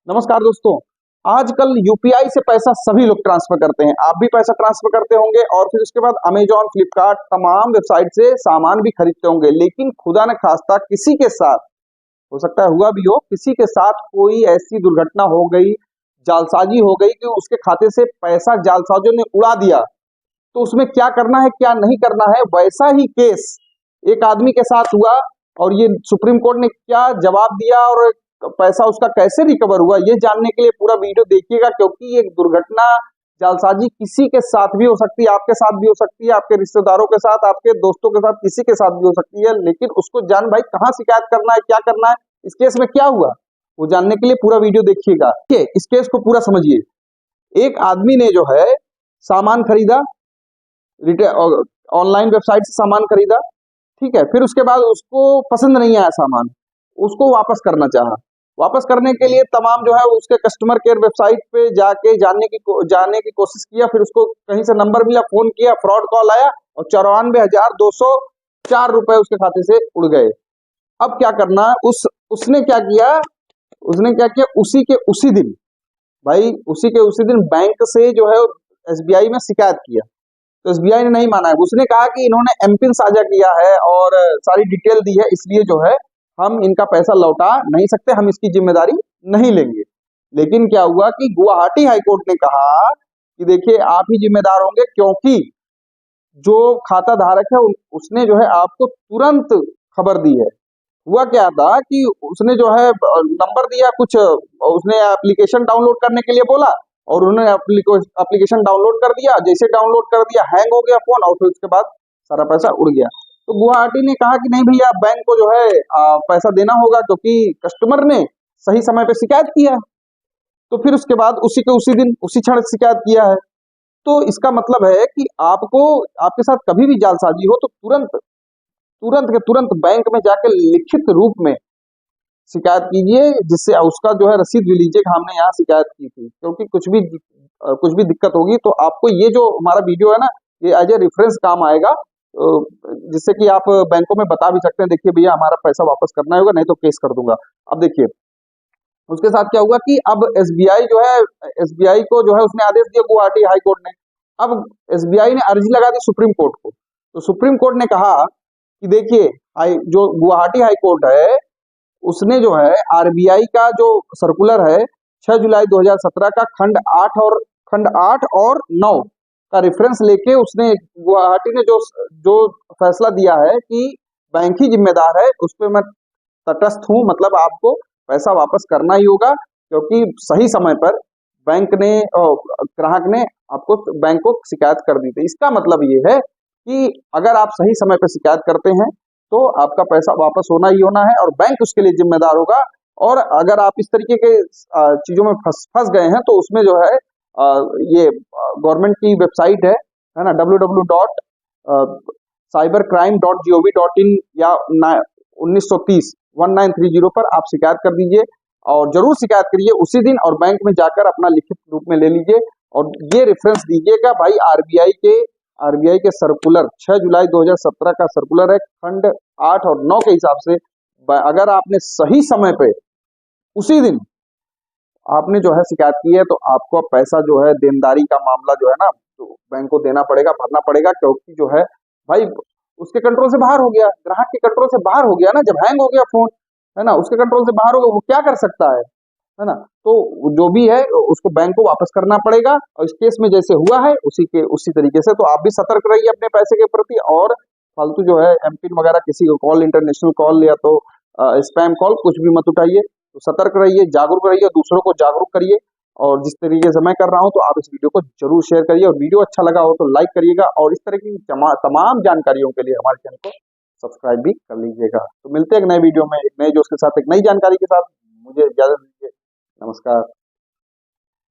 नमस्कार दोस्तों। आजकल यूपीआई से पैसा सभी लोग ट्रांसफर करते हैं। आप भी पैसा ट्रांसफर करते होंगे और फिर उसके बाद अमेजॉन, फ्लिपकार्ट तमाम वेबसाइट से सामान भी खरीदते होंगे। लेकिन खुदा न खास्ता किसी के साथ, हो सकता है हुआ भी हो, किसी के साथ कोई ऐसी दुर्घटना हो गई, जालसाजी हो गई कि उसके खाते से पैसा जालसाजों ने उड़ा दिया, तो उसमें क्या करना है क्या नहीं करना है, वैसा ही केस एक आदमी के साथ हुआ। और ये सुप्रीम कोर्ट ने क्या जवाब दिया और पैसा उसका कैसे रिकवर हुआ, ये जानने के लिए पूरा वीडियो देखिएगा। क्योंकि ये दुर्घटना, जालसाजी किसी के साथ भी हो सकती है, आपके साथ भी हो सकती है, आपके रिश्तेदारों के साथ, आपके दोस्तों के साथ, किसी के साथ भी हो सकती है। लेकिन उसको जान भाई कहाँ शिकायत करना है, क्या करना है, इस केस में क्या हुआ, वो जानने के लिए पूरा वीडियो देखिएगा। इस केस को पूरा समझिए। एक आदमी ने जो है सामान खरीदा, ऑनलाइन वेबसाइट से सामान खरीदा, ठीक है। फिर उसके बाद उसको पसंद नहीं आया सामान, उसको वापस करना चाहा। वापस करने के लिए तमाम जो है उसके कस्टमर केयर वेबसाइट पे जाके जानने की कोशिश किया। फिर उसको कहीं से नंबर मिला, फोन किया, फ्रॉड कॉल आया और 94,204 रुपए उसके खाते से उड़ गए। अब क्या करना, उसने क्या किया, उसी के उसी दिन, भाई उसी के उसी दिन बैंक से जो है एसबीआई में शिकायत किया। तो एसबीआई ने नहीं माना है। उसने कहा कि इन्होंने एमपिन साझा किया है और सारी डिटेल दी है, इसलिए जो है हम इनका पैसा लौटा नहीं सकते, हम इसकी जिम्मेदारी नहीं लेंगे। लेकिन क्या हुआ कि गुवाहाटी हाईकोर्ट ने कहा कि देखिए आप ही जिम्मेदार होंगे, क्योंकि जो खाता धारक है उसने जो है आपको तुरंत खबर दी है। हुआ क्या था कि उसने जो है नंबर दिया कुछ, उसने एप्लीकेशन डाउनलोड करने के लिए बोला और उन्होंने एप्लीकेशन डाउनलोड कर दिया। जैसे डाउनलोड कर दिया, हैंग हो गया फोन और फिर उसके बाद सारा पैसा उड़ गया। तो गुवाहाटी ने कहा कि नहीं भैया, बैंक को जो है पैसा देना होगा, क्योंकि कस्टमर ने सही समय पे शिकायत किया है। तो फिर उसके बाद उसी के उसी दिन, उसी क्षण शिकायत किया है। तो इसका मतलब है कि आपको, आपके साथ कभी भी जालसाजी हो तो तुरंत तुरंत के तुरंत बैंक में जाकर लिखित रूप में शिकायत कीजिए, जिससे उसका जो है रसीद भी लीजिए कि हमने यहाँ शिकायत की थी। क्योंकि कुछ भी दिक्कत होगी तो आपको ये जो हमारा वीडियो है ना, ये एज ए रेफरेंस काम आएगा, जिससे कि आप बैंकों में बता भी सकते हैं, देखिए भैया हमारा पैसा वापस करना होगा, नहीं तो केस कर दूंगा। अब देखिए उसके साथ क्या हुआ कि अब एसबीआई जो है, एसबीआई को जो है उसने आदेश दिया गुवाहाटी हाई कोर्ट ने। अब एसबीआई ने अर्जी लगा दी सुप्रीम कोर्ट को। तो सुप्रीम कोर्ट ने कहा कि देखिए जो गुवाहाटी हाई कोर्ट है उसने जो है आरबीआई का जो सर्कुलर है 6 जुलाई 2017 का खंड 8 और 9 का रेफरेंस लेके उसने, गुवाहाटी ने जो जो फैसला दिया है कि बैंक ही जिम्मेदार है, उस पर मैं तटस्थ हूं। मतलब आपको पैसा वापस करना ही होगा, क्योंकि सही समय पर बैंक ने, ग्राहक ने आपको, बैंक को शिकायत कर दी थी। इसका मतलब ये है कि अगर आप सही समय पर शिकायत करते हैं तो आपका पैसा वापस होना ही होना है और बैंक उसके लिए जिम्मेदार होगा। और अगर आप इस तरीके के चीजों में फंस गए हैं तो उसमें जो है ये गवर्नमेंट की वेबसाइट है ना, www.cybercrime.gov.in या 1930 पर आप शिकायत कर दीजिए। और जरूर शिकायत करिए उसी दिन, और बैंक में जाकर अपना लिखित रूप में ले लीजिए और ये रेफरेंस दीजिएगा भाई आरबीआई के सर्कुलर 6 जुलाई 2017 का सर्कुलर है, खंड 8 और 9 के हिसाब से अगर आपने सही समय पे उसी दिन आपने जो है शिकायत की है तो आपको पैसा जो है, देनदारी का मामला जो है ना, तो बैंक को देना पड़ेगा, भरना पड़ेगा। क्योंकि जो है भाई उसके कंट्रोल से बाहर हो गया, ग्राहक के कंट्रोल से बाहर हो गया ना, जब हैंग हो गया फोन, है ना, उसके कंट्रोल से बाहर हो गया, वो क्या कर सकता है ना। तो जो भी है उसको बैंक को वापस करना पड़ेगा। और इस केस में जैसे हुआ है उसी तरीके से, तो आप भी सतर्क रहिए अपने पैसे के प्रति। और फालतू जो है एमपिन वगैरह किसी को कॉल, इंटरनेशनल कॉल या तो स्पैम कॉल, कुछ भी मत उठाइए। तो सतर्क रहिए, जागरूक रहिए, दूसरों को जागरूक करिए। और जिस तरीके से मैं कर रहा हूं, तो आप इस वीडियो को जरूर शेयर करिए, और वीडियो अच्छा लगा हो तो लाइक करिएगा। और इस तरह की तमाम जानकारियों के लिए हमारे चैनल को सब्सक्राइब भी कर लीजिएगा। तो मिलते हैं एक नए वीडियो में, एक नए जोश के साथ, एक नई जानकारी के साथ। मुझे इजाजत दीजिए। नमस्कार।